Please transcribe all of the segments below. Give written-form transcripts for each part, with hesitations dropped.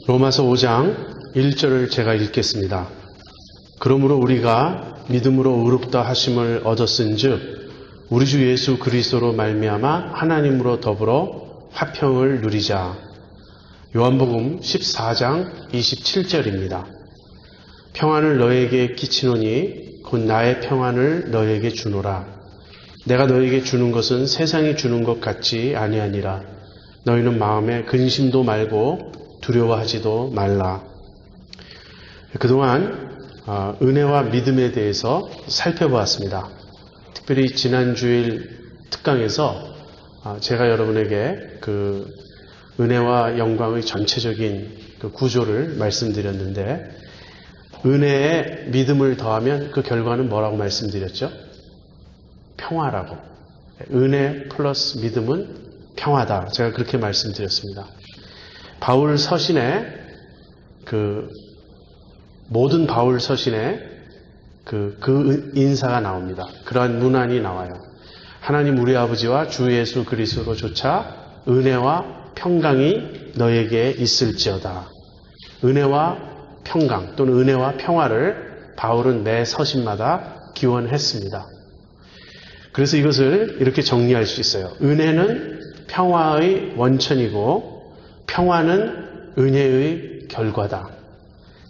로마서 5장 1절을 제가 읽겠습니다. 그러므로 우리가 믿음으로 의롭다 하심을 얻었은즉 우리 주 예수 그리스도로 말미암아 하나님으로 더불어 화평을 누리자. 요한복음 14장 27절입니다. 평안을 너에게 끼치노니 곧 나의 평안을 너에게 주노라. 내가 너에게 주는 것은 세상이 주는 것 같지 아니하니라. 너희는 마음에 근심도 말고 두려워하지도 말라. 그동안 은혜와 믿음에 대해서 살펴보았습니다. 특별히 지난 주일 특강에서 제가 여러분에게 그 은혜와 영광의 전체적인 그 구조를 말씀드렸는데, 은혜에 믿음을 더하면 그 결과는 뭐라고 말씀드렸죠? 평화라고. 은혜 플러스 믿음은 평화다. 제가 그렇게 말씀드렸습니다. 바울 서신에 모든 바울 서신에 그 인사가 나옵니다. 그러한 문안이 나와요. 하나님 우리 아버지와 주 예수 그리스도로조차 은혜와 평강이 너에게 있을지어다. 은혜와 평강 또는 은혜와 평화를 바울은 매 서신마다 기원했습니다. 그래서 이것을 이렇게 정리할 수 있어요. 은혜는 평화의 원천이고 평화는 은혜의 결과다.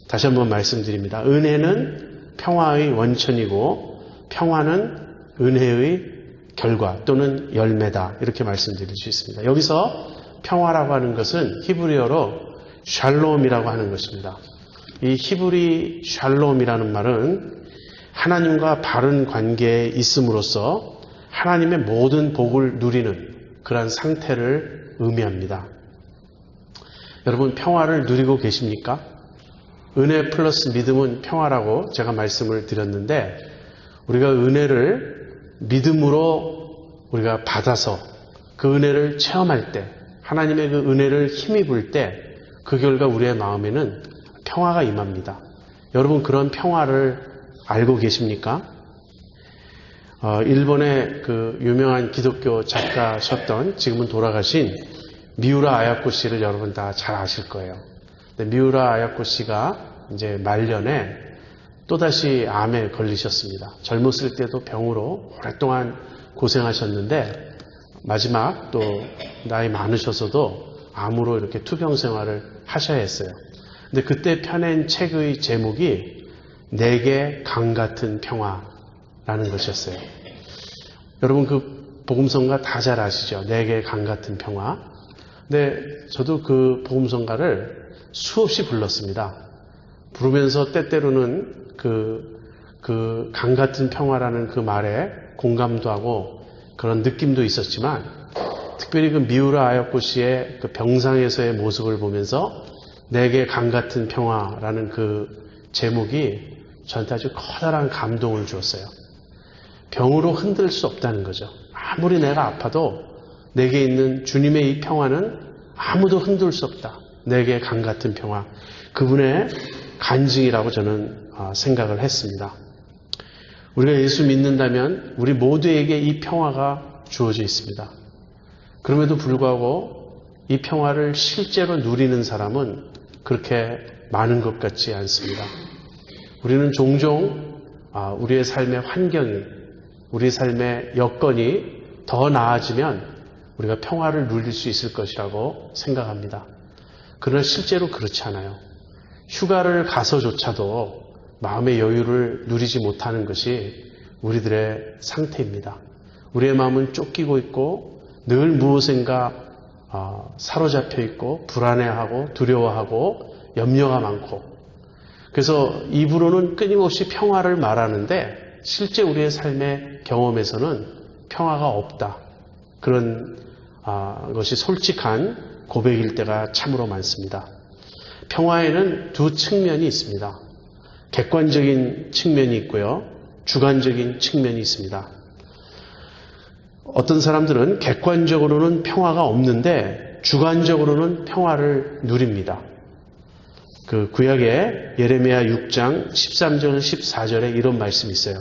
다시 한번 말씀드립니다. 은혜는 평화의 원천이고 평화는 은혜의 결과 또는 열매다. 이렇게 말씀드릴 수 있습니다. 여기서 평화라고 하는 것은 히브리어로 샬롬이라고 하는 것입니다. 이 히브리 샬롬이라는 말은 하나님과 바른 관계에 있음으로써 하나님의 모든 복을 누리는 그러한 상태를 의미합니다. 여러분, 평화를 누리고 계십니까? 은혜 플러스 믿음은 평화라고 제가 말씀을 드렸는데, 우리가 은혜를 믿음으로 우리가 받아서 그 은혜를 체험할 때, 하나님의 그 은혜를 힘입을 때, 그 결과 우리의 마음에는 평화가 임합니다. 여러분, 그런 평화를 알고 계십니까? 일본의 그 유명한 기독교 작가셨던, 지금은 돌아가신 미우라 아야코 씨를 여러분 다 잘 아실 거예요. 미우라 아야코 씨가 이제 말년에 또다시 암에 걸리셨습니다. 젊었을 때도 병으로 오랫동안 고생하셨는데 마지막 또 나이 많으셔서도 암으로 이렇게 투병 생활을 하셔야 했어요. 근데 그때 펴낸 책의 제목이 내게 강 같은 평화라는 것이었어요. 여러분 그 복음성가 다 잘 아시죠? 내게 강 같은 평화. 근데 저도 그 복음성가를 수없이 불렀습니다. 부르면서 때때로는 그 강 같은 평화라는 그 말에 공감도 하고 그런 느낌도 있었지만, 특별히 그 미우라 아야코 씨의 그 병상에서의 모습을 보면서 내게 강 같은 평화라는 그 제목이 저한테 아주 커다란 감동을 주었어요. 병으로 흔들 수 없다는 거죠. 아무리 내가 아파도 내게 있는 주님의 이 평화는 아무도 흔들 수 없다. 내게 강 같은 평화. 그분의 간증이라고 저는 생각을 했습니다. 우리가 예수 믿는다면 우리 모두에게 이 평화가 주어져 있습니다. 그럼에도 불구하고 이 평화를 실제로 누리는 사람은 그렇게 많은 것 같지 않습니다. 우리는 종종 우리의 삶의 환경이, 우리 삶의 여건이 더 나아지면 우리가 평화를 누릴 수 있을 것이라고 생각합니다. 그러나 실제로 그렇지 않아요. 휴가를 가서조차도 마음의 여유를 누리지 못하는 것이 우리들의 상태입니다. 우리의 마음은 쫓기고 있고 늘 무엇인가 사로잡혀 있고 불안해하고 두려워하고 염려가 많고, 그래서 입으로는 끊임없이 평화를 말하는데 실제 우리의 삶의 경험에서는 평화가 없다. 그런 것이 솔직한 고백일 때가 참으로 많습니다. 평화에는 두 측면이 있습니다. 객관적인 측면이 있고요, 주관적인 측면이 있습니다. 어떤 사람들은 객관적으로는 평화가 없는데 주관적으로는 평화를 누립니다. 그 구약의 예레미야 6장 13절 14절에 이런 말씀이 있어요.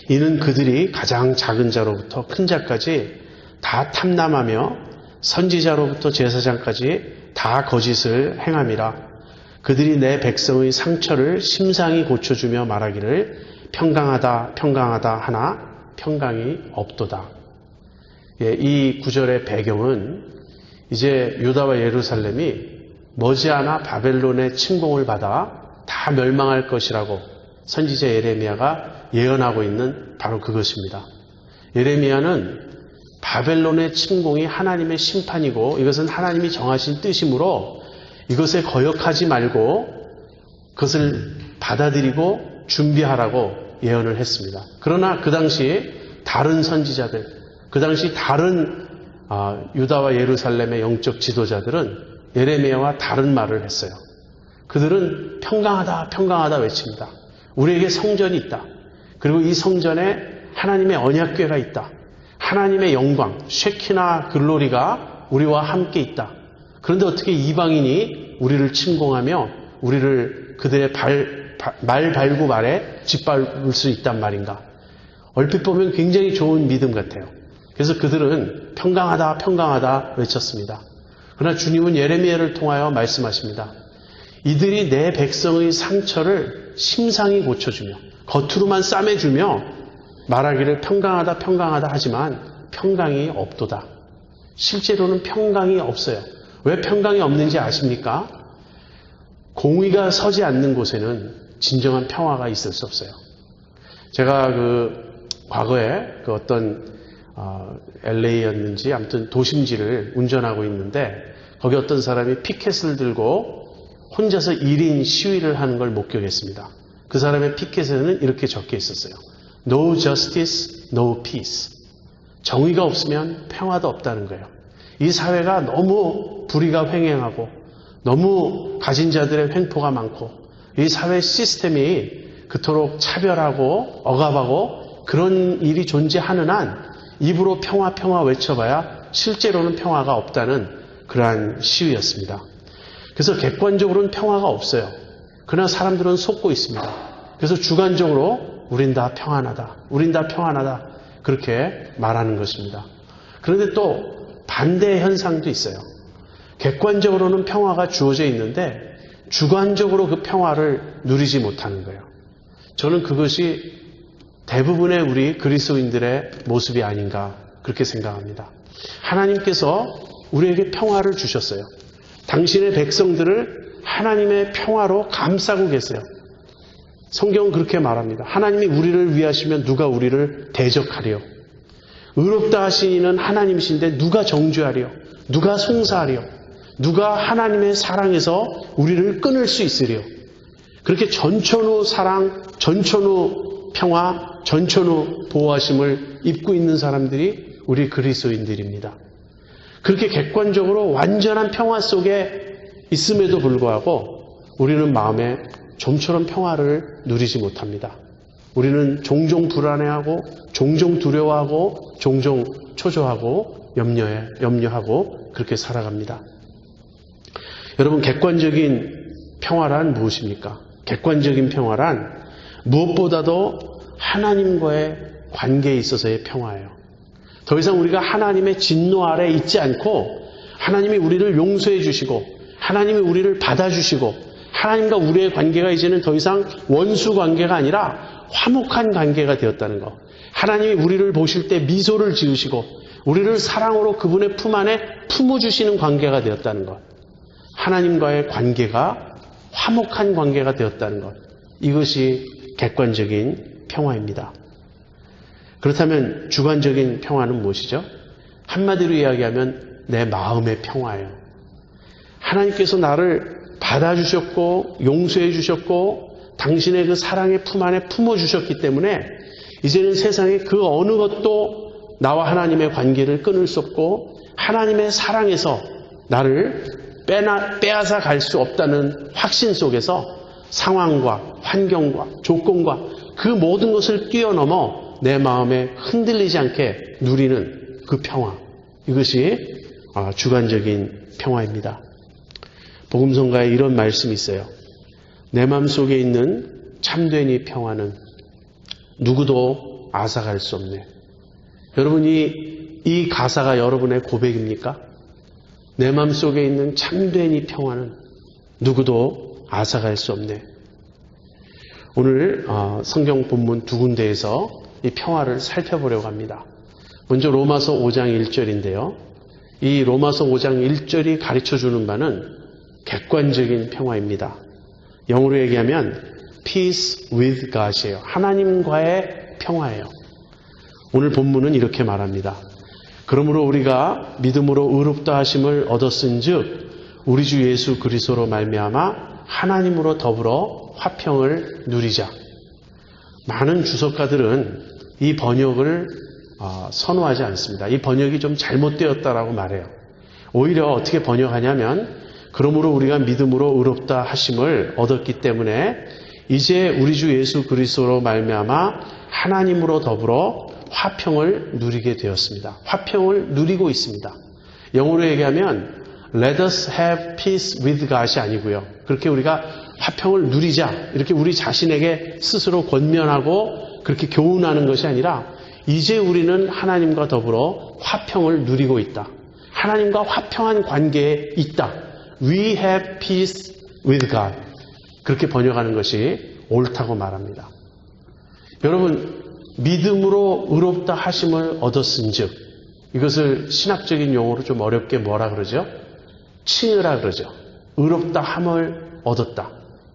이는 그들이 가장 작은 자로부터 큰 자까지 다 탐남하며 선지자로부터 제사장까지 다 다 거짓을 행함이라. 그들이 내 백성의 상처를 심상히 고쳐주며 말하기를 평강하다 평강하다 하나 평강이 없도다. 이 구절의 배경은 이제 유다와 예루살렘이 머지않아 바벨론의 침공을 받아 다 멸망할 것이라고 선지자 예레미야가 예언하고 있는 바로 그것입니다. 예레미야는 바벨론의 침공이 하나님의 심판이고 이것은 하나님이 정하신 뜻이므로 이것에 거역하지 말고 그것을 받아들이고 준비하라고 예언을 했습니다. 그러나 그 당시 다른 선지자들, 그 당시 다른 유다와 예루살렘의 영적 지도자들은 예레미야와 다른 말을 했어요. 그들은 평강하다 평강하다 외칩니다. 우리에게 성전이 있다. 그리고 이 성전에 하나님의 언약궤가 있다. 하나님의 영광, 쉐키나 글로리가 우리와 함께 있다. 그런데 어떻게 이방인이 우리를 침공하며 우리를 그들의 말 발구 말에 짓밟을 수 있단 말인가? 얼핏 보면 굉장히 좋은 믿음 같아요. 그래서 그들은 평강하다 평강하다 외쳤습니다. 그러나 주님은 예레미야를 통하여 말씀하십니다. 이들이 내 백성의 상처를 심상히 고쳐주며 겉으로만 싸매주며 말하기를 평강하다 평강하다 하지만 평강이 없도다. 실제로는 평강이 없어요. 왜 평강이 없는지 아십니까? 공의가 서지 않는 곳에는 진정한 평화가 있을 수 없어요. 제가 과거에 어떤 LA였는지 아무튼 도심지를 운전하고 있는데 거기 어떤 사람이 피켓을 들고 혼자서 1인 시위를 하는 걸 목격했습니다. 그 사람의 피켓에는 이렇게 적혀 있었어요. No justice, no peace. 정의가 없으면 평화도 없다는 거예요. 이 사회가 너무 불의가 횡행하고 너무 가진 자들의 횡포가 많고 이 사회 시스템이 그토록 차별하고 억압하고 그런 일이 존재하는 한 입으로 평화 평화 외쳐봐야 실제로는 평화가 없다는 그러한 시위였습니다. 그래서 객관적으로는 평화가 없어요. 그러나 사람들은 속고 있습니다. 그래서 주관적으로 우린 다 평안하다. 우린 다 평안하다. 그렇게 말하는 것입니다. 그런데 또 반대의 현상도 있어요. 객관적으로는 평화가 주어져 있는데 주관적으로 그 평화를 누리지 못하는 거예요. 저는 그것이 대부분의 우리 그리스도인들의 모습이 아닌가 그렇게 생각합니다. 하나님께서 우리에게 평화를 주셨어요. 당신의 백성들을 하나님의 평화로 감싸고 계세요. 성경은 그렇게 말합니다. 하나님이 우리를 위하시면 누가 우리를 대적하리요. 의롭다 하신 이는 하나님이신데 누가 정죄하리요. 누가 송사하리요. 누가 하나님의 사랑에서 우리를 끊을 수 있으리요. 그렇게 전천후 사랑, 전천후 평화, 전천후 보호하심을 입고 있는 사람들이 우리 그리스도인들입니다. 그렇게 객관적으로 완전한 평화 속에 있음에도 불구하고 우리는 마음에 좀처럼 평화를 누리지 못합니다. 우리는 종종 불안해하고 종종 두려워하고 종종 초조하고 염려하고 그렇게 살아갑니다. 여러분, 객관적인 평화란 무엇입니까? 객관적인 평화란 무엇보다도 하나님과의 관계에 있어서의 평화예요. 더 이상 우리가 하나님의 진노 아래 있지 않고 하나님이 우리를 용서해 주시고 하나님이 우리를 받아주시고 하나님과 우리의 관계가 이제는 더 이상 원수 관계가 아니라 화목한 관계가 되었다는 것. 하나님이 우리를 보실 때 미소를 지으시고 우리를 사랑으로 그분의 품 안에 품어주시는 관계가 되었다는 것. 하나님과의 관계가 화목한 관계가 되었다는 것. 이것이 객관적인 평화입니다. 그렇다면 주관적인 평화는 무엇이죠? 한마디로 이야기하면 내 마음의 평화예요. 하나님께서 나를 받아주셨고 용서해 주셨고 당신의 그 사랑의 품 안에 품어주셨기 때문에 이제는 세상에 그 어느 것도 나와 하나님의 관계를 끊을 수 없고 하나님의 사랑에서 나를 빼앗아 갈 수 없다는 확신 속에서 상황과 환경과 조건과 그 모든 것을 뛰어넘어 내 마음에 흔들리지 않게 누리는 그 평화. 이것이 주관적인 평화입니다. 복음성가에 이런 말씀이 있어요. 내 마음속에 있는 참된 이 평화는 누구도 앗아갈 수 없네. 여러분이 이 가사가 여러분의 고백입니까? 내 마음속에 있는 참된 이 평화는 누구도 앗아갈 수 없네. 오늘 성경 본문 두 군데에서 이 평화를 살펴보려고 합니다. 먼저 로마서 5장 1절인데요. 이 로마서 5장 1절이 가르쳐주는 바는 객관적인 평화입니다. 영어로 얘기하면 peace with God이에요. 하나님과의 평화예요. 오늘 본문은 이렇게 말합니다. 그러므로 우리가 믿음으로 의롭다 하심을 얻었은즉 우리 주 예수 그리스도로 말미암아 하나님으로 더불어 화평을 누리자. 많은 주석가들은 이 번역을 선호하지 않습니다. 이 번역이 좀 잘못되었다라고 말해요. 오히려 어떻게 번역하냐면 그러므로 우리가 믿음으로 의롭다 하심을 얻었기 때문에 이제 우리 주 예수 그리스도로 말미암아 하나님으로 더불어 화평을 누리게 되었습니다. 화평을 누리고 있습니다. 영어로 얘기하면 Let us have peace with God이 아니고요. 그렇게 우리가 화평을 누리자 이렇게 우리 자신에게 스스로 권면하고 그렇게 교훈하는 것이 아니라 이제 우리는 하나님과 더불어 화평을 누리고 있다. 하나님과 화평한 관계에 있다. We have peace with God. 그렇게 번역하는 것이 옳다고 말합니다. 여러분, 믿음으로 의롭다 하심을 얻었은즉 이것을 신학적인 용어로 좀 어렵게 뭐라 그러죠? 칭의라 그러죠. 의롭다 함을 얻었다.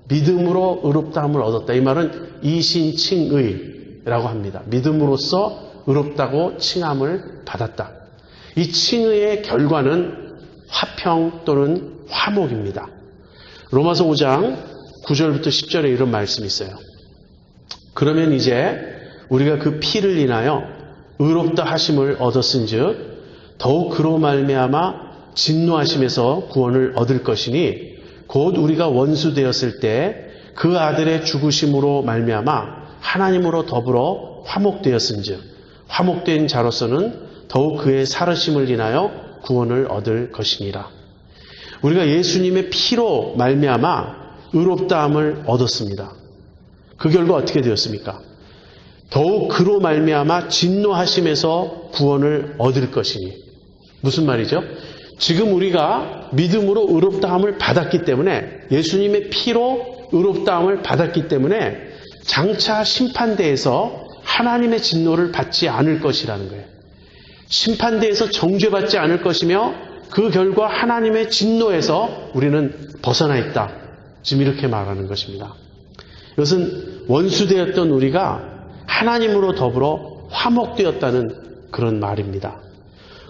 믿음으로 의롭다 함을 얻었다. 이 말은 이신칭의라고 합니다. 믿음으로써 의롭다고 칭함을 받았다. 이 칭의의 결과는 화평 또는 화목입니다. 로마서 5장 9절부터 10절에 이런 말씀이 있어요. 그러면 이제 우리가 그 피를 인하여 의롭다 하심을 얻었은즉 더욱 그로 말미암아 진노하심에서 구원을 얻을 것이니 곧 우리가 원수 되었을 때 그 아들의 죽으심으로 말미암아 하나님으로 더불어 화목되었은즉 화목된 자로서는 더욱 그의 살으심을 인하여 구원을 얻을 것이니라. 우리가 예수님의 피로 말미암아 의롭다함을 얻었습니다. 그 결과 어떻게 되었습니까? 더욱 그로 말미암아 진노하심에서 구원을 얻을 것이니. 무슨 말이죠? 지금 우리가 믿음으로 의롭다함을 받았기 때문에 예수님의 피로 의롭다함을 받았기 때문에 장차 심판대에서 하나님의 진노를 받지 않을 것이라는 거예요. 심판대에서 정죄받지 않을 것이며 그 결과 하나님의 진노에서 우리는 벗어나 있다. 지금 이렇게 말하는 것입니다. 이것은 원수되었던 우리가 하나님으로 더불어 화목되었다는 그런 말입니다.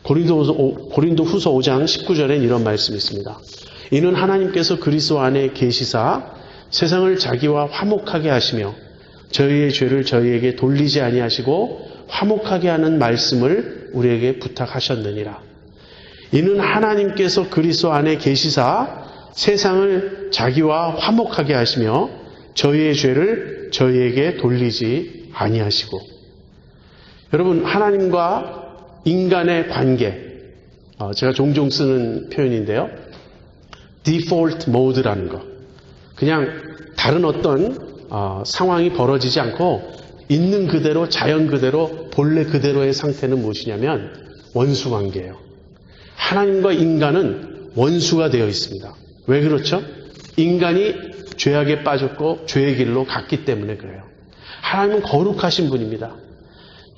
고린도후서 5장 19절엔 이런 말씀이 있습니다. 이는 하나님께서 그리스도 안에 계시사 세상을 자기와 화목하게 하시며 저희의 죄를 저희에게 돌리지 아니하시고 화목하게 하는 말씀을 우리에게 부탁하셨느니라. 이는 하나님께서 그리스도 안에 계시사 세상을 자기와 화목하게 하시며 저희의 죄를 저희에게 돌리지 아니하시고. 여러분, 하나님과 인간의 관계, 제가 종종 쓰는 표현인데요. 디폴트 모드라는 거. 그냥 다른 어떤 상황이 벌어지지 않고 있는 그대로 자연 그대로 본래 그대로의 상태는 무엇이냐면 원수관계예요. 하나님과 인간은 원수가 되어 있습니다. 왜 그렇죠? 인간이 죄악에 빠졌고 죄의 길로 갔기 때문에 그래요. 하나님은 거룩하신 분입니다.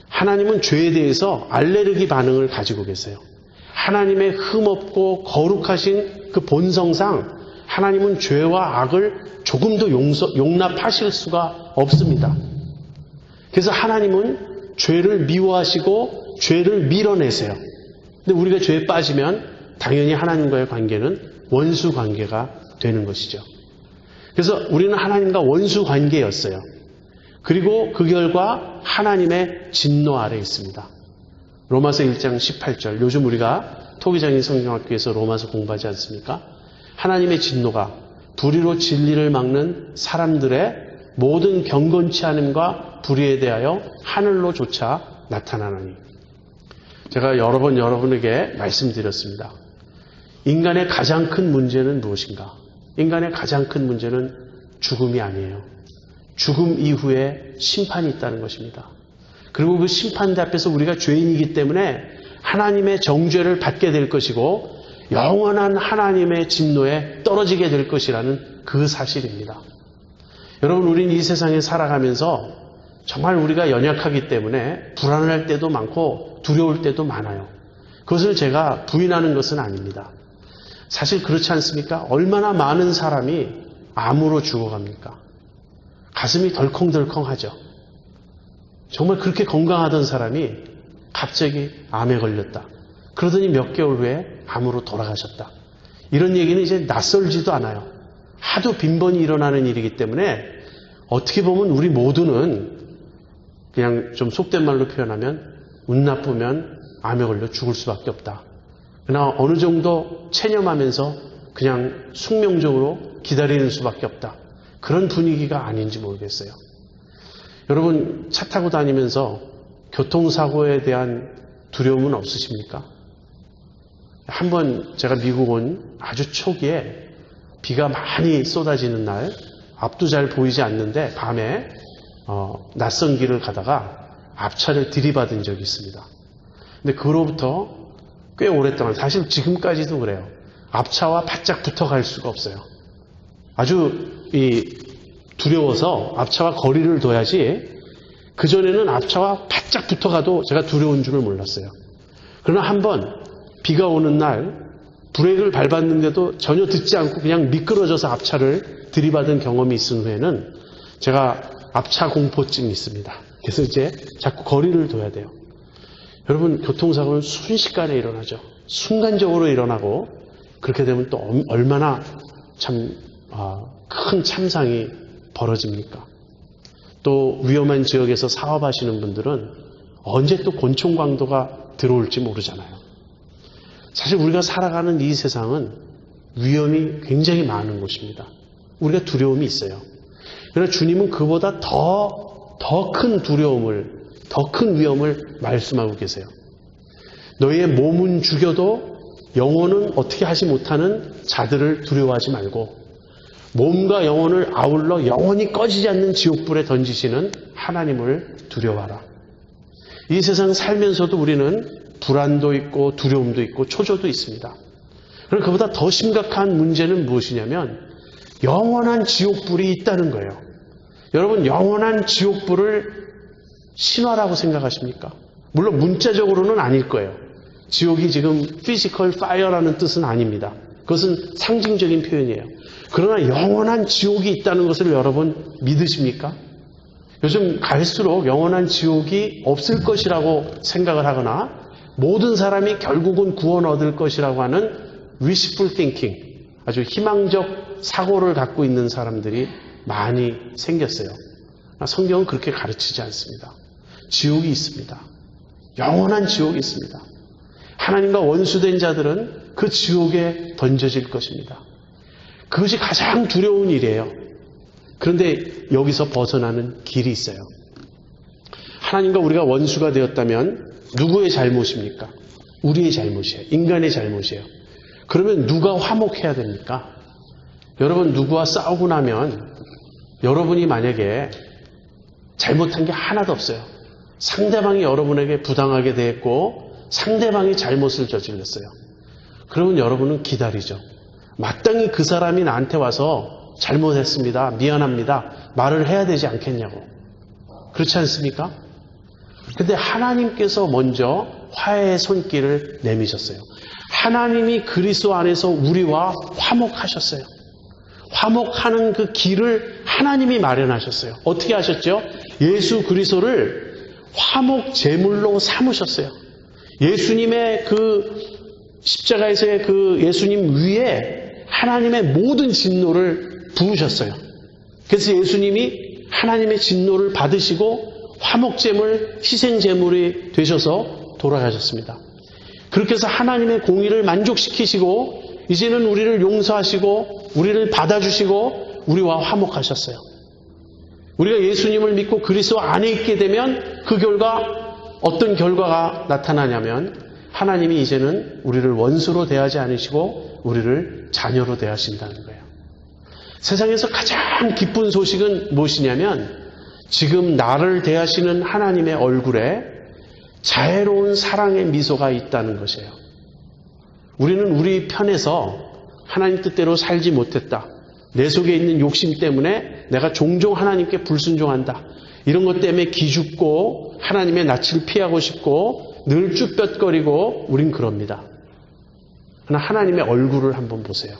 하나님은 죄에 대해서 알레르기 반응을 가지고 계세요. 하나님의 흠없고 거룩하신 그 본성상 하나님은 죄와 악을 조금도 용납하실 수가 없습니다. 그래서 하나님은 죄를 미워하시고 죄를 밀어내세요. 근데 우리가 죄에 빠지면 당연히 하나님과의 관계는 원수 관계가 되는 것이죠. 그래서 우리는 하나님과 원수 관계였어요. 그리고 그 결과 하나님의 진노 아래에 있습니다. 로마서 1장 18절. 요즘 우리가 토기장인 성경학교에서 로마서 공부하지 않습니까? 하나님의 진노가 불의로 진리를 막는 사람들의 모든 경건치 않음과 불의에 대하여 하늘로조차 나타나나니. 제가 여러 번 여러분에게 말씀드렸습니다. 인간의 가장 큰 문제는 무엇인가? 인간의 가장 큰 문제는 죽음이 아니에요. 죽음 이후에 심판이 있다는 것입니다. 그리고 그 심판대 앞에서 우리가 죄인이기 때문에 하나님의 정죄를 받게 될 것이고 영원한 하나님의 진노에 떨어지게 될 것이라는 그 사실입니다. 여러분, 우린 이 세상에 살아가면서 정말 우리가 연약하기 때문에 불안할 때도 많고 두려울 때도 많아요. 그것을 제가 부인하는 것은 아닙니다. 사실 그렇지 않습니까? 얼마나 많은 사람이 암으로 죽어갑니까? 가슴이 덜컹덜컹하죠. 정말 그렇게 건강하던 사람이 갑자기 암에 걸렸다. 그러더니 몇 개월 후에 암으로 돌아가셨다. 이런 얘기는 이제 낯설지도 않아요. 하도 빈번히 일어나는 일이기 때문에 어떻게 보면 우리 모두는 그냥 좀 속된 말로 표현하면 운 나쁘면 암에 걸려 죽을 수밖에 없다. 그러나 어느 정도 체념하면서 그냥 숙명적으로 기다리는 수밖에 없다. 그런 분위기가 아닌지 모르겠어요. 여러분, 차 타고 다니면서 교통사고에 대한 두려움은 없으십니까? 한번 제가 미국 온 아주 초기에 비가 많이 쏟아지는 날, 앞도 잘 보이지 않는데 밤에 낯선 길을 가다가 앞차를 들이받은 적이 있습니다. 근데 그로부터 꽤 오랫동안, 사실 지금까지도 그래요. 앞차와 바짝 붙어갈 수가 없어요. 아주 두려워서 앞차와 거리를 둬야지, 그전에는 앞차와 바짝 붙어가도 제가 두려운 줄을 몰랐어요. 그러나 한번 비가 오는 날 브레이크를 밟았는데도 전혀 듣지 않고 그냥 미끄러져서 앞차를 들이받은 경험이 있은 후에는 제가 앞차 공포증이 있습니다. 그래서 이제 자꾸 거리를 둬야 돼요. 여러분, 교통사고는 순식간에 일어나죠. 순간적으로 일어나고, 그렇게 되면 또 얼마나 참 큰 참상이 벌어집니까? 또 위험한 지역에서 사업하시는 분들은 언제 또 곤충광도가 들어올지 모르잖아요. 사실 우리가 살아가는 이 세상은 위험이 굉장히 많은 곳입니다. 우리가 두려움이 있어요. 그러나 주님은 그보다 더 큰 두려움을, 더 큰 위험을 말씀하고 계세요. 너희의 몸은 죽여도 영혼은 어떻게 하지 못하는 자들을 두려워하지 말고, 몸과 영혼을 아울러 영원히 꺼지지 않는 지옥불에 던지시는 하나님을 두려워하라. 이 세상 살면서도 우리는 불안도 있고 두려움도 있고 초조도 있습니다. 그런데 그보다 더 심각한 문제는 무엇이냐면 영원한 지옥불이 있다는 거예요. 여러분, 영원한 지옥불을 신화라고 생각하십니까? 물론 문자적으로는 아닐 거예요. 지옥이 지금 physical fire라는 뜻은 아닙니다. 그것은 상징적인 표현이에요. 그러나 영원한 지옥이 있다는 것을 여러분 믿으십니까? 요즘 갈수록 영원한 지옥이 없을 것이라고 생각을 하거나 모든 사람이 결국은 구원 얻을 것이라고 하는 wishful thinking, 아주 희망적 사고를 갖고 있는 사람들이 많이 생겼어요. 성경은 그렇게 가르치지 않습니다. 지옥이 있습니다. 영원한 지옥이 있습니다. 하나님과 원수된 자들은 그 지옥에 던져질 것입니다. 그것이 가장 두려운 일이에요. 그런데 여기서 벗어나는 길이 있어요. 하나님과 우리가 원수가 되었다면 누구의 잘못입니까? 우리의 잘못이에요. 인간의 잘못이에요. 그러면 누가 화목해야 됩니까? 여러분, 누구와 싸우고 나면 여러분이 만약에 잘못한 게 하나도 없어요. 상대방이 여러분에게 부당하게 대했고 상대방이 잘못을 저질렀어요. 그러면 여러분은 기다리죠. 마땅히 그 사람이 나한테 와서 잘못했습니다, 미안합니다 말을 해야 되지 않겠냐고. 그렇지 않습니까? 근데 하나님께서 먼저 화해의 손길을 내미셨어요. 하나님이 그리스도 안에서 우리와 화목하셨어요. 화목하는 그 길을 하나님이 마련하셨어요. 어떻게 하셨죠? 예수 그리스도를 화목 제물로 삼으셨어요. 예수님의 그 십자가에서의 그 예수님 위에 하나님의 모든 진노를 부으셨어요. 그래서 예수님이 하나님의 진노를 받으시고 화목제물, 희생제물이 되셔서 돌아가셨습니다. 그렇게 해서 하나님의 공의를 만족시키시고 이제는 우리를 용서하시고 우리를 받아주시고 우리와 화목하셨어요. 우리가 예수님을 믿고 그리스도 안에 있게 되면 그 결과, 어떤 결과가 나타나냐면 하나님이 이제는 우리를 원수로 대하지 않으시고 우리를 자녀로 대하신다는 거예요. 세상에서 가장 기쁜 소식은 무엇이냐면 지금 나를 대하시는 하나님의 얼굴에 자애로운 사랑의 미소가 있다는 것이에요. 우리는 우리 편에서 하나님 뜻대로 살지 못했다. 내 속에 있는 욕심 때문에 내가 종종 하나님께 불순종한다. 이런 것 때문에 기죽고 하나님의 낯을 피하고 싶고 늘 쭈뼛거리고 우린 그럽니다. 그러나 하나님의 얼굴을 한번 보세요.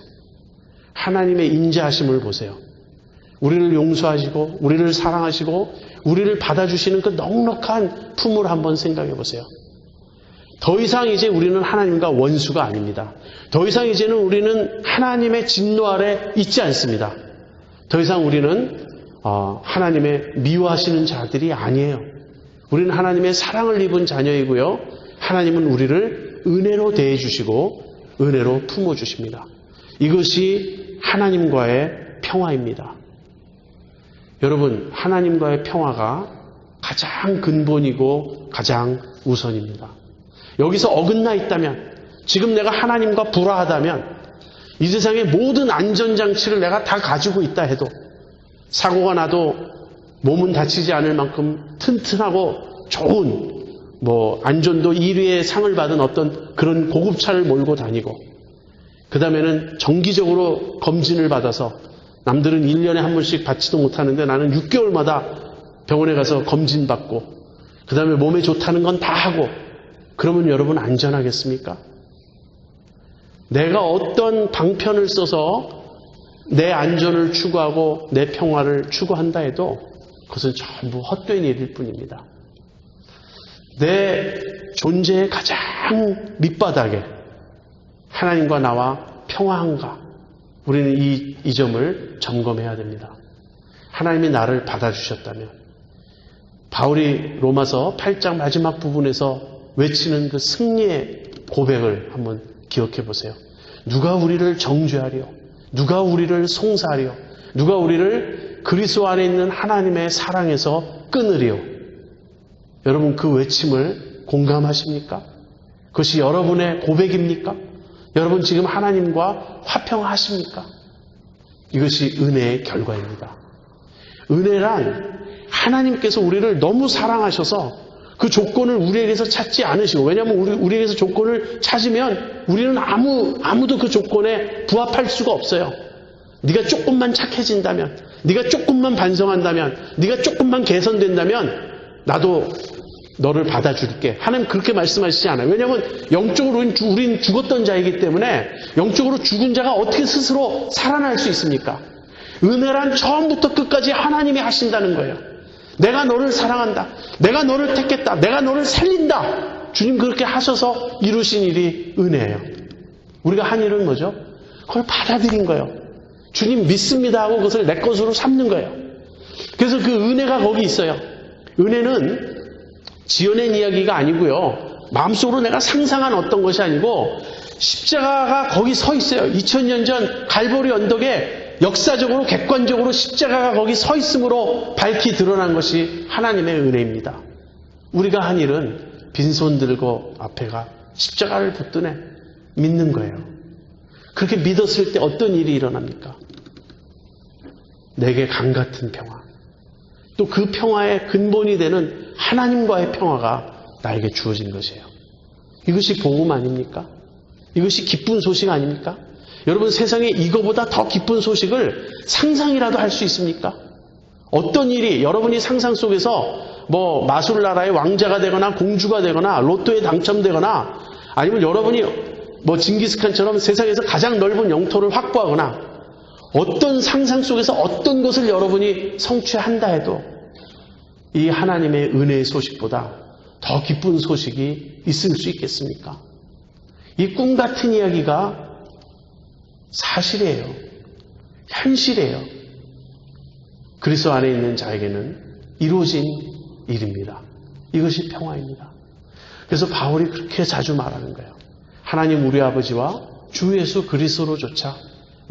하나님의 인자하심을 보세요. 우리를 용서하시고 우리를 사랑하시고 우리를 받아주시는 그 넉넉한 품을 한번 생각해 보세요. 더 이상 이제 우리는 하나님과 원수가 아닙니다. 더 이상 이제는 우리는 하나님의 진노 아래 있지 않습니다. 더 이상 우리는 하나님의 미워하시는 자들이 아니에요. 우리는 하나님의 사랑을 입은 자녀이고요. 하나님은 우리를 은혜로 대해주시고 은혜로 품어주십니다. 이것이 하나님과의 평화입니다. 여러분, 하나님과의 평화가 가장 근본이고 가장 우선입니다. 여기서 어긋나 있다면, 지금 내가 하나님과 불화하다면 이 세상의 모든 안전장치를 내가 다 가지고 있다 해도 사고가 나도 몸은 다치지 않을 만큼 튼튼하고 좋은 안전도 1위의 상을 받은 어떤 그런 고급차를 몰고 다니고 그 다음에는 정기적으로 검진을 받아서 남들은 1년에 한 번씩 받지도 못하는데 나는 6개월마다 병원에 가서 검진받고 그 다음에 몸에 좋다는 건 다 하고 그러면 여러분 안전하겠습니까? 내가 어떤 방편을 써서 내 안전을 추구하고 내 평화를 추구한다 해도 그것은 전부 헛된 일일 뿐입니다. 내 존재의 가장 밑바닥에 하나님과 나와 평화한가? 우리는 이 점을 점검해야 됩니다. 하나님이 나를 받아주셨다면 바울이 로마서 8장 마지막 부분에서 외치는 그 승리의 고백을 한번 기억해 보세요. 누가 우리를 정죄하리요? 누가 우리를 송사하리요? 누가 우리를 그리스도 안에 있는 하나님의 사랑에서 끊으리요? 여러분 그 외침을 공감하십니까? 그것이 여러분의 고백입니까? 여러분 지금 하나님과 화평하십니까? 이것이 은혜의 결과입니다. 은혜란 하나님께서 우리를 너무 사랑하셔서 그 조건을 우리에게서 찾지 않으시고, 왜냐하면 우리에게서 조건을 찾으면 우리는 아무도 그 조건에 부합할 수가 없어요. 네가 조금만 착해진다면, 네가 조금만 반성한다면, 네가 조금만 개선된다면 나도 너를 받아줄게. 하나님 그렇게 말씀하시지 않아요. 왜냐하면 영적으로 우린 죽었던 자이기 때문에 영적으로 죽은 자가 어떻게 스스로 살아날 수 있습니까? 은혜란 처음부터 끝까지 하나님이 하신다는 거예요. 내가 너를 사랑한다. 내가 너를 택했다. 내가 너를 살린다. 주님 그렇게 하셔서 이루신 일이 은혜예요. 우리가 한 일은 뭐죠? 그걸 받아들인 거예요. 주님 믿습니다 하고 그것을 내 것으로 삼는 거예요. 그래서 그 은혜가 거기 있어요. 은혜는 지어낸 이야기가 아니고요. 마음속으로 내가 상상한 어떤 것이 아니고 십자가가 거기 서 있어요. 2000년 전 갈보리 언덕에 역사적으로 객관적으로 십자가가 거기 서 있음으로 밝히 드러난 것이 하나님의 은혜입니다. 우리가 한 일은 빈손 들고 앞에가 십자가를 붙드네 믿는 거예요. 그렇게 믿었을 때 어떤 일이 일어납니까? 내게 강 같은 평화, 또 그 평화의 근본이 되는 하나님과의 평화가 나에게 주어진 것이에요. 이것이 복음 아닙니까? 이것이 기쁜 소식 아닙니까? 여러분 세상에 이거보다 더 기쁜 소식을 상상이라도 할 수 있습니까? 어떤 일이 여러분이 상상 속에서 마술나라의 왕자가 되거나 공주가 되거나 로또에 당첨되거나 아니면 여러분이 징기스칸처럼 세상에서 가장 넓은 영토를 확보하거나 어떤 상상 속에서 어떤 것을 여러분이 성취한다 해도 이 하나님의 은혜의 소식보다 더 기쁜 소식이 있을 수 있겠습니까? 이 꿈 같은 이야기가 사실이에요. 현실이에요. 그리스도 안에 있는 자에게는 이루어진 일입니다. 이것이 평화입니다. 그래서 바울이 그렇게 자주 말하는 거예요. 하나님 우리 아버지와 주 예수 그리스도로조차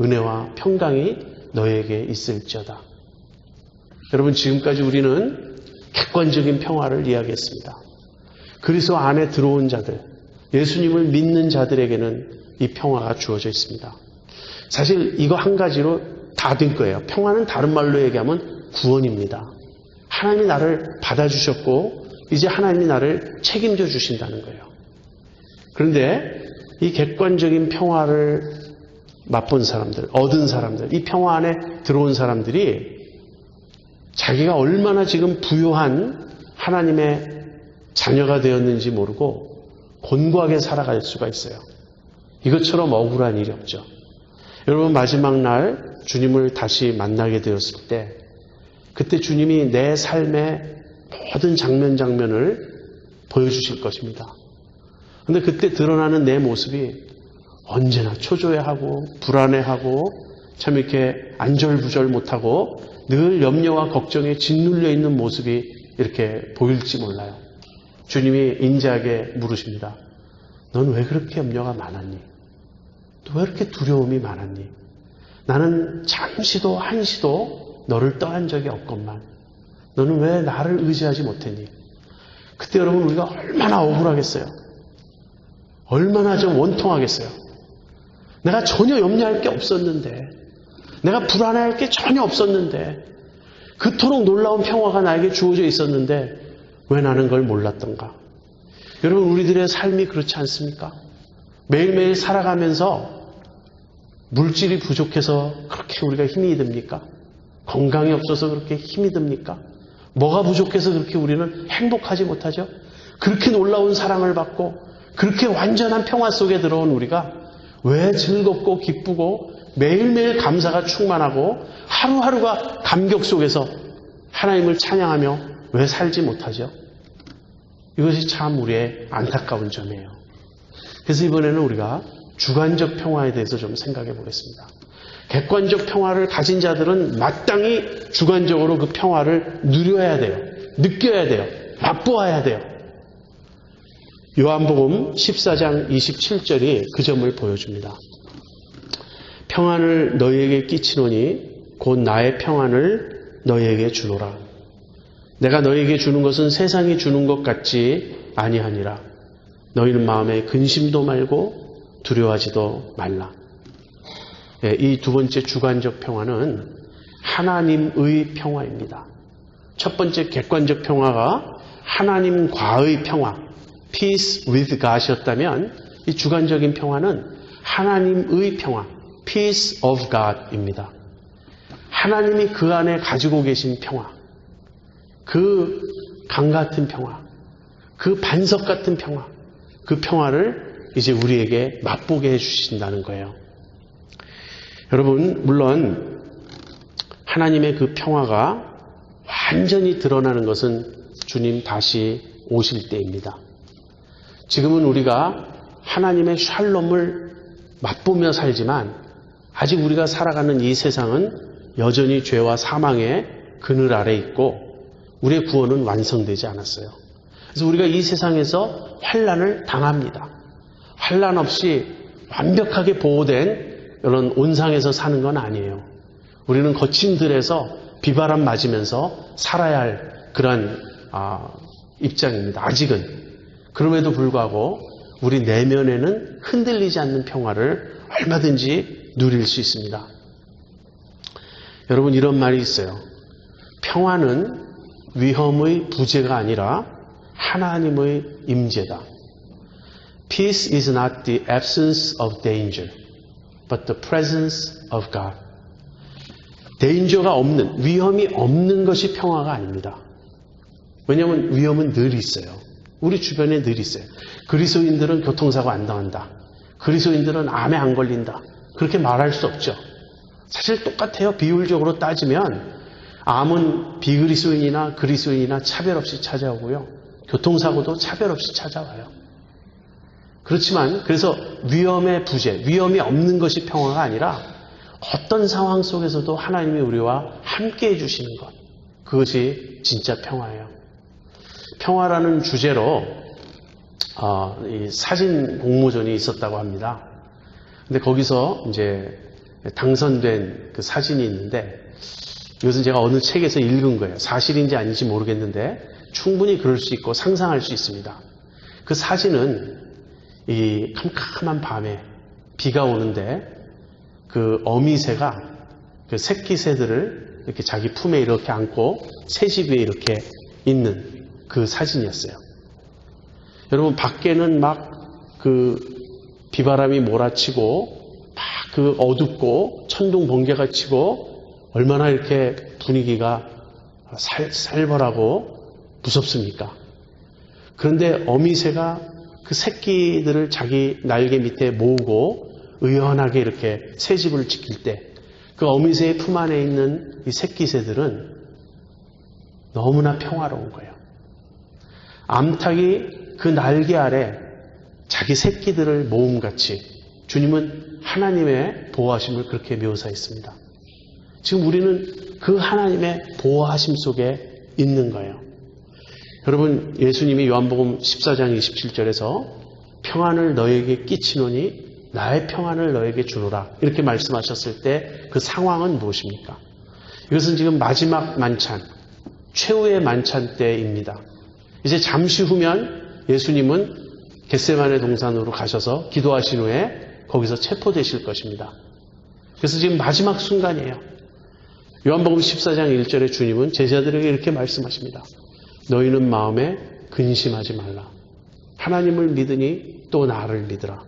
은혜와 평강이 너에게 있을지어다. 여러분 지금까지 우리는 객관적인 평화를 이야기했습니다. 그리스도 안에 들어온 자들, 예수님을 믿는 자들에게는 이 평화가 주어져 있습니다. 사실 이거 한 가지로 다 된 거예요. 평화는 다른 말로 얘기하면 구원입니다. 하나님이 나를 받아주셨고 이제 하나님이 나를 책임져 주신다는 거예요. 그런데 이 객관적인 평화를 맛본 사람들, 얻은 사람들, 이 평화 안에 들어온 사람들이 자기가 얼마나 지금 부유한 하나님의 자녀가 되었는지 모르고 곤고하게 살아갈 수가 있어요. 이것처럼 억울한 일이 없죠. 여러분, 마지막 날 주님을 다시 만나게 되었을 때 그때 주님이 내 삶의 모든 장면을 보여주실 것입니다. 그런데 그때 드러나는 내 모습이 언제나 초조해하고 불안해하고 참 이렇게 안절부절 못하고 늘 염려와 걱정에 짓눌려 있는 모습이 이렇게 보일지 몰라요. 주님이 인자하게 물으십니다. 넌 왜 그렇게 염려가 많았니? 또 왜 이렇게 두려움이 많았니? 나는 잠시도 한시도 너를 떠난 적이 없건만 너는 왜 나를 의지하지 못했니? 그때 여러분 우리가 얼마나 억울하겠어요. 얼마나 좀 원통하겠어요. 내가 전혀 염려할 게 없었는데, 내가 불안해할 게 전혀 없었는데, 그토록 놀라운 평화가 나에게 주어져 있었는데 왜 나는 그걸 몰랐던가? 여러분, 우리들의 삶이 그렇지 않습니까? 매일매일 살아가면서 물질이 부족해서 그렇게 우리가 힘이 듭니까? 건강이 없어서 그렇게 힘이 듭니까? 뭐가 부족해서 그렇게 우리는 행복하지 못하죠? 그렇게 놀라운 사랑을 받고 그렇게 완전한 평화 속에 들어온 우리가 왜 즐겁고 기쁘고 매일매일 감사가 충만하고 하루하루가 감격 속에서 하나님을 찬양하며 왜 살지 못하죠? 이것이 참 우리의 안타까운 점이에요. 그래서 이번에는 우리가 주관적 평화에 대해서 좀 생각해 보겠습니다. 객관적 평화를 가진 자들은 마땅히 주관적으로 그 평화를 누려야 돼요. 느껴야 돼요. 맛보아야 돼요. 요한복음 14장 27절이 그 점을 보여줍니다. 평안을 너희에게 끼치노니 곧 나의 평안을 너희에게 주노라. 내가 너희에게 주는 것은 세상이 주는 것 같지 아니하니라. 너희는 마음에 근심도 말고 두려워하지도 말라. 이 두 번째 주관적 평화는 하나님의 평화입니다. 첫 번째 객관적 평화가 하나님과의 평화, peace with God이었다면 이 주관적인 평화는 하나님의 평화, peace of God입니다. 하나님이 그 안에 가지고 계신 평화, 그 강 같은 평화, 그 반석 같은 평화, 그 평화를 이제 우리에게 맛보게 해주신다는 거예요. 여러분, 물론 하나님의 그 평화가 완전히 드러나는 것은 주님 다시 오실 때입니다. 지금은 우리가 하나님의 샬롬을 맛보며 살지만 아직 우리가 살아가는 이 세상은 여전히 죄와 사망의 그늘 아래 있고 우리의 구원은 완성되지 않았어요. 그래서 우리가 이 세상에서 환난을 당합니다. 환난 없이 완벽하게 보호된 이런 온상에서 사는 건 아니에요. 우리는 거친 들에서 비바람 맞으면서 살아야 할 그런 입장입니다. 아직은. 그럼에도 불구하고 우리 내면에는 흔들리지 않는 평화를 얼마든지 누릴 수 있습니다. 여러분, 이런 말이 있어요. 평화는 위험의 부재가 아니라 하나님의 임재다. Peace is not the absence of danger, but the presence of God. danger가 없는, 위험이 없는 것이 평화가 아닙니다. 왜냐하면 위험은 늘 있어요. 우리 주변에 늘 있어요. 그리스도인들은 교통사고 안 당한다. 그리스도인들은 암에 안 걸린다. 그렇게 말할 수 없죠. 사실 똑같아요. 비율적으로 따지면 암은 비그리스도인이나 그리스도인이나 차별 없이 찾아오고요. 교통사고도 차별 없이 찾아와요. 그렇지만 그래서 위험의 부재, 위험이 없는 것이 평화가 아니라 어떤 상황 속에서도 하나님이 우리와 함께 해주시는 것, 그것이 진짜 평화예요. 평화라는 주제로 이 사진 공모전이 있었다고 합니다. 근데 거기서 이제 당선된 그 사진이 있는데 이것은 제가 어느 책에서 읽은 거예요. 사실인지 아닌지 모르겠는데 충분히 그럴 수 있고 상상할 수 있습니다. 그 사진은 이 캄캄한 밤에 비가 오는데 그 어미새가 그 새끼 새들을 이렇게 자기 품에 이렇게 안고 새집 위에 이렇게 있는 그 사진이었어요. 여러분, 밖에는 막 그 비바람이 몰아치고 막 그 어둡고 천둥 번개가 치고 얼마나 이렇게 분위기가 살벌하고 무섭습니까? 그런데 어미새가 그 새끼들을 자기 날개 밑에 모으고 의연하게 이렇게 새집을 지킬 때 그 어미새의 품 안에 있는 이 새끼새들은 너무나 평화로운 거예요. 암탉이 그 날개 아래 자기 새끼들을 모음같이 주님은 하나님의 보호하심을 그렇게 묘사했습니다. 지금 우리는 그 하나님의 보호하심 속에 있는 거예요. 여러분, 예수님이 요한복음 14장 27절에서 평안을 너에게 끼치노니 나의 평안을 너에게 주노라 이렇게 말씀하셨을 때 그 상황은 무엇입니까? 이것은 지금 마지막 만찬, 최후의 만찬 때입니다. 이제 잠시 후면 예수님은 겟세마네 동산으로 가셔서 기도하신 후에 거기서 체포되실 것입니다. 그래서 지금 마지막 순간이에요. 요한복음 14장 1절에 주님은 제자들에게 이렇게 말씀하십니다. 너희는 마음에 근심하지 말라. 하나님을 믿으니 또 나를 믿으라.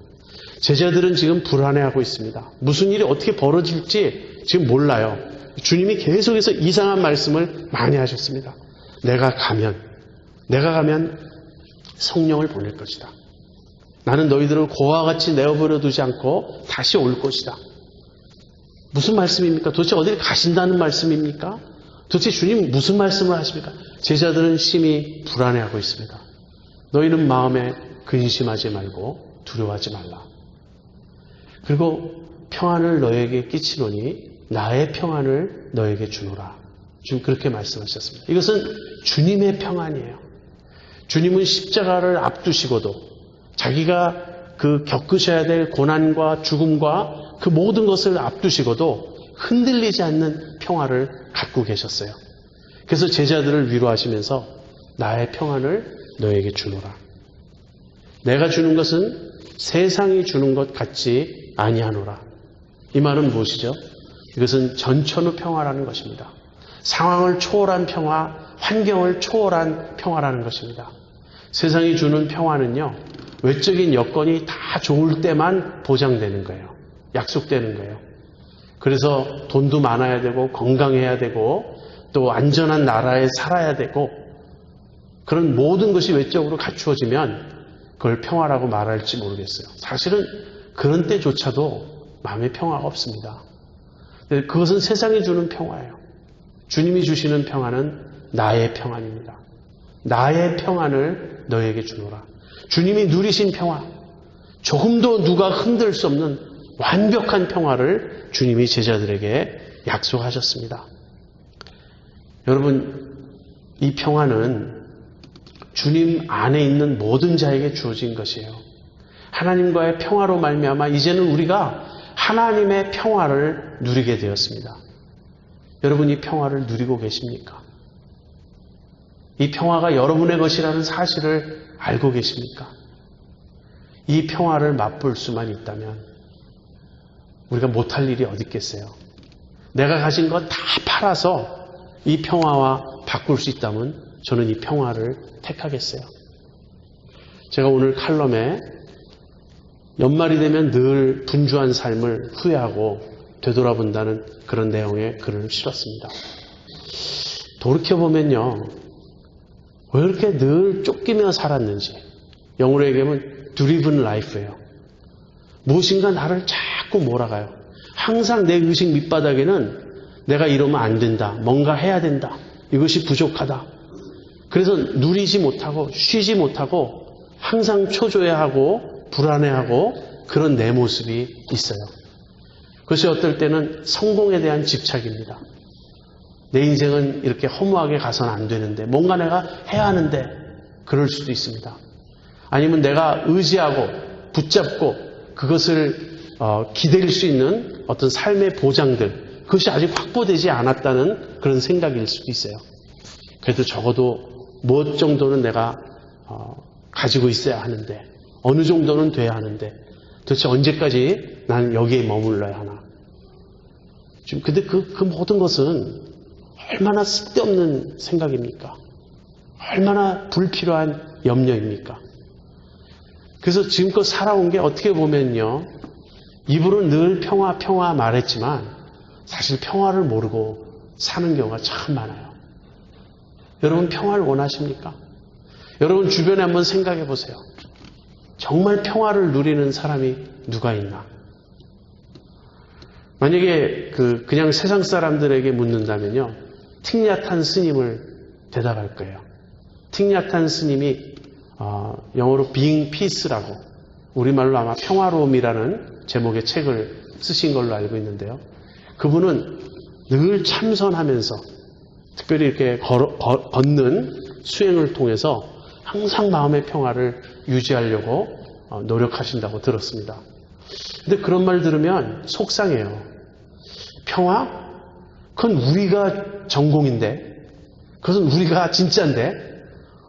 제자들은 지금 불안해하고 있습니다. 무슨 일이 어떻게 벌어질지 지금 몰라요. 주님이 계속해서 이상한 말씀을 많이 하셨습니다. 내가 가면 성령을 보낼 것이다. 나는 너희들을 고와 같이 내어버려 두지 않고 다시 올 것이다. 무슨 말씀입니까? 도대체 어디를 가신다는 말씀입니까? 도대체 주님 무슨 말씀을 하십니까? 제자들은 심히 불안해하고 있습니다. 너희는 마음에 근심하지 말고 두려워하지 말라. 그리고 평안을 너에게 끼치노니 나의 평안을 너에게 주노라. 지금 그렇게 말씀하셨습니다. 이것은 주님의 평안이에요. 주님은 십자가를 앞두시고도 자기가 그 겪으셔야 될 고난과 죽음과 그 모든 것을 앞두시고도 흔들리지 않는 평화를 갖고 계셨어요. 그래서 제자들을 위로하시면서 나의 평안을 너에게 주노라. 내가 주는 것은 세상이 주는 것 같지 아니하노라. 이 말은 무엇이죠? 이것은 전천후 평화라는 것입니다. 상황을 초월한 평화, 환경을 초월한 평화라는 것입니다. 세상이 주는 평화는요, 외적인 여건이 다 좋을 때만 보장되는 거예요. 약속되는 거예요. 그래서 돈도 많아야 되고 건강해야 되고 또 안전한 나라에 살아야 되고 그런 모든 것이 외적으로 갖추어지면 그걸 평화라고 말할지 모르겠어요. 사실은 그런 때조차도 마음의 평화가 없습니다. 그것은 세상이 주는 평화예요. 주님이 주시는 평화는 나의 평안입니다. 나의 평안을 너에게 주노라. 주님이 누리신 평화, 조금도 누가 흔들 수 없는 완벽한 평화를 주님이 제자들에게 약속하셨습니다. 여러분, 이 평화는 주님 안에 있는 모든 자에게 주어진 것이에요. 하나님과의 평화로 말미암아 이제는 우리가 하나님의 평화를 누리게 되었습니다. 여러분, 이 평화를 누리고 계십니까? 이 평화가 여러분의 것이라는 사실을 알고 계십니까? 이 평화를 맛볼 수만 있다면 우리가 못할 일이 어디 있겠어요? 내가 가진 것 다 팔아서 이 평화와 바꿀 수 있다면 저는 이 평화를 택하겠어요. 제가 오늘 칼럼에 연말이 되면 늘 분주한 삶을 후회하고 되돌아본다는 그런 내용의 글을 실었습니다. 돌이켜보면요, 왜 이렇게 늘 쫓기며 살았는지, 영어로 얘기하면 driven life예요. 무엇인가 나를 자꾸 몰아가요. 항상 내 의식 밑바닥에는 내가 이러면 안 된다, 뭔가 해야 된다, 이것이 부족하다. 그래서 누리지 못하고 쉬지 못하고 항상 초조해하고 불안해하고 그런 내 모습이 있어요. 그것이 어떨 때는 성공에 대한 집착입니다. 내 인생은 이렇게 허무하게 가서는 안 되는데 뭔가 내가 해야 하는데 그럴 수도 있습니다. 아니면 내가 의지하고 붙잡고 그것을 기댈 수 있는 어떤 삶의 보장들, 그것이 아직 확보되지 않았다는 그런 생각일 수도 있어요. 그래도 적어도 무엇 정도는 내가 가지고 있어야 하는데, 어느 정도는 돼야 하는데 도대체 언제까지 나는 여기에 머물러야 하나. 지금 근데 그 모든 것은 얼마나 쓸데없는 생각입니까? 얼마나 불필요한 염려입니까? 그래서 지금껏 살아온 게 어떻게 보면요, 입으로 늘 평화 평화 말했지만 사실 평화를 모르고 사는 경우가 참 많아요. 여러분 평화를 원하십니까? 여러분 주변에 한번 생각해 보세요. 정말 평화를 누리는 사람이 누가 있나? 만약에 그냥 세상 사람들에게 묻는다면요, 틱야탄 스님을 대답할 거예요. 틱야탄 스님이 영어로 Being Peace라고, 우리말로 아마 평화로움이라는 제목의 책을 쓰신 걸로 알고 있는데요. 그분은 늘 참선하면서 특별히 이렇게 걷는 수행을 통해서 항상 마음의 평화를 유지하려고 노력하신다고 들었습니다. 근데 그런 말 들으면 속상해요. 평화? 그건 우리가 전공인데, 그것은 우리가 진짜인데,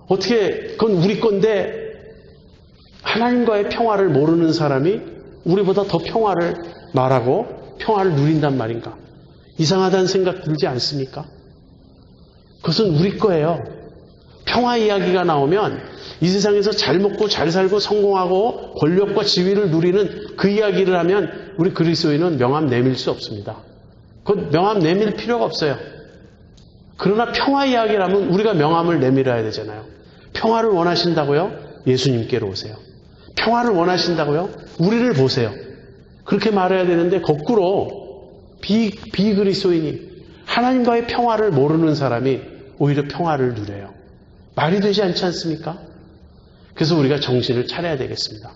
어떻게 그건 우리 건데 하나님과의 평화를 모르는 사람이 우리보다 더 평화를 말하고 평화를 누린단 말인가? 이상하다는 생각 들지 않습니까? 그것은 우리 거예요. 평화 이야기가 나오면 이 세상에서 잘 먹고 잘 살고 성공하고 권력과 지위를 누리는 그 이야기를 하면 우리 그리스도인은 명함 내밀 수 없습니다. 그 명함 내밀 필요가 없어요. 그러나 평화 이야기를 하면 우리가 명함을 내밀어야 되잖아요. 평화를 원하신다고요? 예수님께로 오세요. 평화를 원하신다고요? 우리를 보세요. 그렇게 말해야 되는데 거꾸로 비그리스도인이 하나님과의 평화를 모르는 사람이 오히려 평화를 누려요. 말이 되지 않지 않습니까? 그래서 우리가 정신을 차려야 되겠습니다.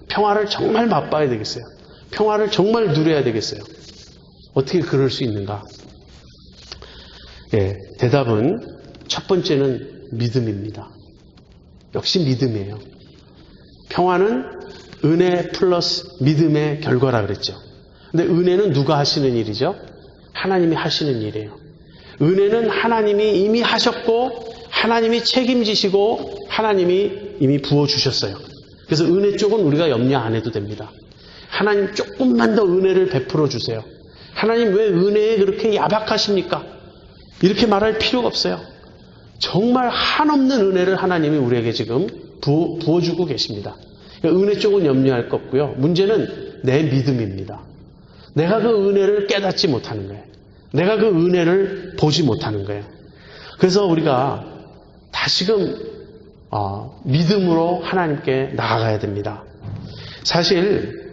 평화를 정말 맛봐야 되겠어요. 평화를 정말 누려야 되겠어요. 어떻게 그럴 수 있는가? 예, 대답은 첫 번째는 믿음입니다. 역시 믿음이에요. 평화는 은혜 플러스 믿음의 결과라 그랬죠. 근데 은혜는 누가 하시는 일이죠? 하나님이 하시는 일이에요. 은혜는 하나님이 이미 하셨고 하나님이 책임지시고 하나님이 이미 부어주셨어요. 그래서 은혜 쪽은 우리가 염려 안 해도 됩니다. 하나님 조금만 더 은혜를 베풀어 주세요. 하나님 왜 은혜에 그렇게 야박하십니까? 이렇게 말할 필요가 없어요. 정말 한없는 은혜를 하나님이 우리에게 지금 부어주고 계십니다. 그러니까 은혜 쪽은 염려할 것 없고요. 문제는 내 믿음입니다. 내가 그 은혜를 깨닫지 못하는 거예요. 내가 그 은혜를 보지 못하는 거예요. 그래서 우리가 다시금 믿음으로 하나님께 나아가야 됩니다. 사실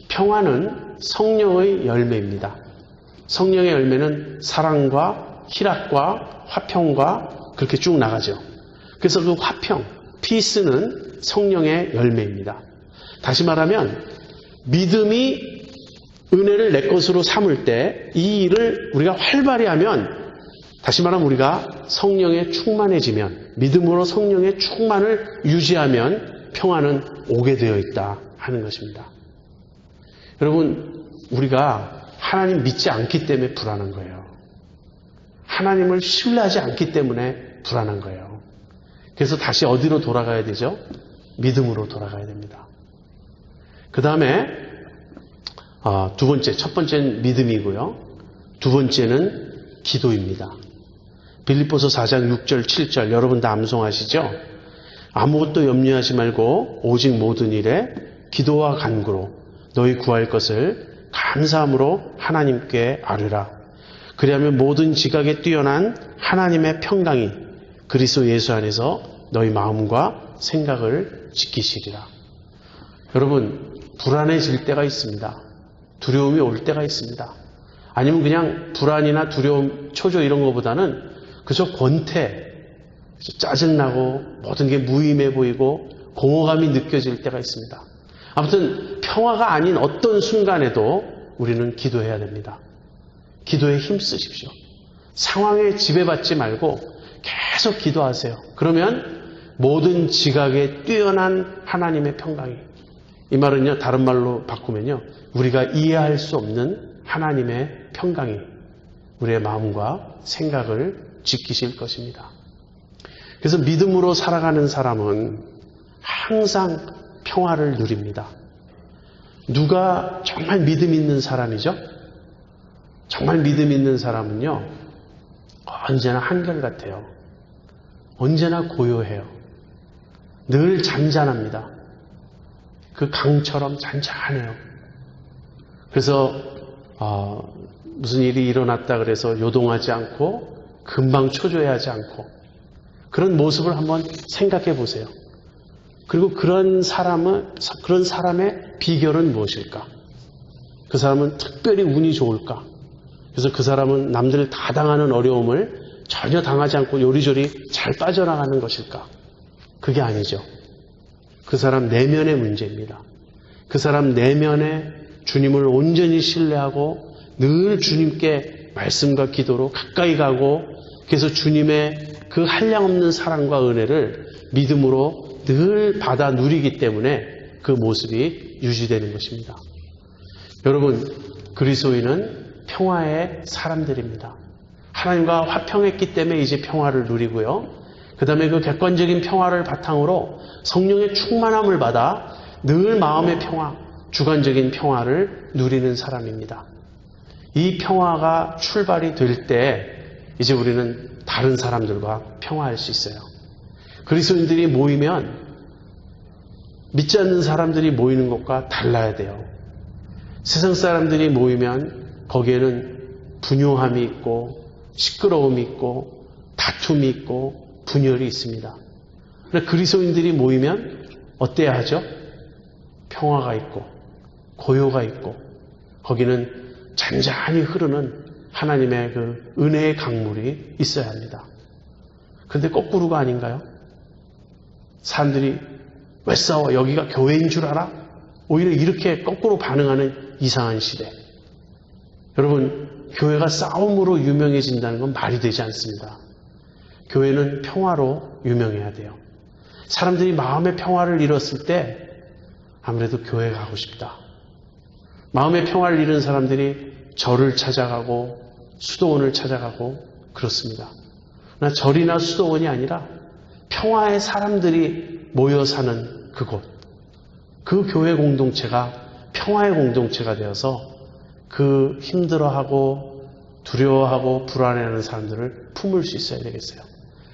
평화는 성령의 열매입니다. 성령의 열매는 사랑과 희락과 화평과 그렇게 쭉 나가죠. 그래서 그 화평, 피스는 성령의 열매입니다. 다시 말하면 믿음이 은혜를 내 것으로 삼을 때 이 일을 우리가 활발히 하면, 다시 말하면 우리가 성령에 충만해지면, 믿음으로 성령의 충만을 유지하면 평화는 오게 되어 있다 하는 것입니다. 여러분, 우리가 하나님 믿지 않기 때문에 불안한 거예요. 하나님을 신뢰하지 않기 때문에 불안한 거예요. 그래서 다시 어디로 돌아가야 되죠? 믿음으로 돌아가야 됩니다. 그 다음에 두 번째, 첫 번째는 믿음이고요. 두 번째는 기도입니다. 빌립보서 4장 6절 7절 여러분 다 암송하시죠? 아무것도 염려하지 말고 오직 모든 일에 기도와 간구로 너희 구할 것을 감사함으로 하나님께 아뢰라. 그리하면 모든 지각에 뛰어난 하나님의 평강이 그리스도 예수 안에서 너희 마음과 생각을 지키시리라. 여러분, 불안해질 때가 있습니다. 두려움이 올 때가 있습니다. 아니면 그냥 불안이나 두려움, 초조 이런 것보다는 그저 권태, 짜증나고 모든 게 무의미해 보이고 공허감이 느껴질 때가 있습니다. 아무튼 평화가 아닌 어떤 순간에도 우리는 기도해야 됩니다. 기도에 힘쓰십시오. 상황에 지배받지 말고 계속 기도하세요. 그러면 모든 지각에 뛰어난 하나님의 평강이, 이 말은요, 다른 말로 바꾸면요, 우리가 이해할 수 없는 하나님의 평강이 우리의 마음과 생각을 지키실 것입니다. 그래서 믿음으로 살아가는 사람은 항상 평화를 누립니다. 누가 정말 믿음 있는 사람이죠? 정말 믿음 있는 사람은요, 언제나 한결같아요. 언제나 고요해요. 늘 잔잔합니다. 그 강처럼 잔잔해요. 그래서 무슨 일이 일어났다 그래서 요동하지 않고 금방 초조해하지 않고 그런 모습을 한번 생각해 보세요. 그리고 그런 사람의 비결은 무엇일까? 그 사람은 특별히 운이 좋을까? 그래서 그 사람은 남들 다 당하는 어려움을 전혀 당하지 않고 요리조리 잘 빠져나가는 것일까? 그게 아니죠. 그 사람 내면의 문제입니다. 그 사람 내면에 주님을 온전히 신뢰하고 늘 주님께 말씀과 기도로 가까이 가고 그래서 주님의 그 한량없는 사랑과 은혜를 믿음으로 늘 받아 누리기 때문에 그 모습이 유지되는 것입니다. 여러분, 그리스도인은 평화의 사람들입니다. 하나님과 화평했기 때문에 이제 평화를 누리고요. 그 다음에 그 객관적인 평화를 바탕으로 성령의 충만함을 받아 늘 마음의 평화, 주관적인 평화를 누리는 사람입니다. 이 평화가 출발이 될 때 이제 우리는 다른 사람들과 평화할 수 있어요. 그리스도인들이 모이면 믿지 않는 사람들이 모이는 것과 달라야 돼요. 세상 사람들이 모이면 거기에는 분요함이 있고 시끄러움이 있고 다툼이 있고 분열이 있습니다. 그런데 그리스도인들이 모이면 어때야 하죠? 평화가 있고 고요가 있고 거기는 잔잔히 흐르는 하나님의 그 은혜의 강물이 있어야 합니다. 그런데 거꾸로가 아닌가요? 사람들이 왜 싸워? 여기가 교회인 줄 알아? 오히려 이렇게 거꾸로 반응하는 이상한 시대. 여러분, 교회가 싸움으로 유명해진다는 건 말이 되지 않습니다. 교회는 평화로 유명해야 돼요. 사람들이 마음의 평화를 잃었을 때 아무래도 교회 가고 싶다. 마음의 평화를 잃은 사람들이 절을 찾아가고 수도원을 찾아가고 그렇습니다. 그러나 절이나 수도원이 아니라 평화의 사람들이 모여 사는 그곳, 그 교회 공동체가 평화의 공동체가 되어서 그 힘들어하고 두려워하고 불안해하는 사람들을 품을 수 있어야 되겠어요.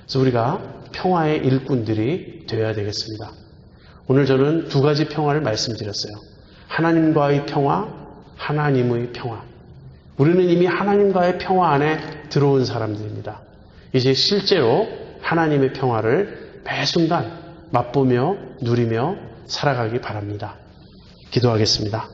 그래서 우리가 평화의 일꾼들이 되어야 되겠습니다. 오늘 저는 두 가지 평화를 말씀드렸어요. 하나님과의 평화, 하나님의 평화. 우리는 이미 하나님과의 평화 안에 들어온 사람들입니다. 이제 실제로 하나님의 평화를 매 순간 맛보며 누리며 살아가기 바랍니다. 기도하겠습니다.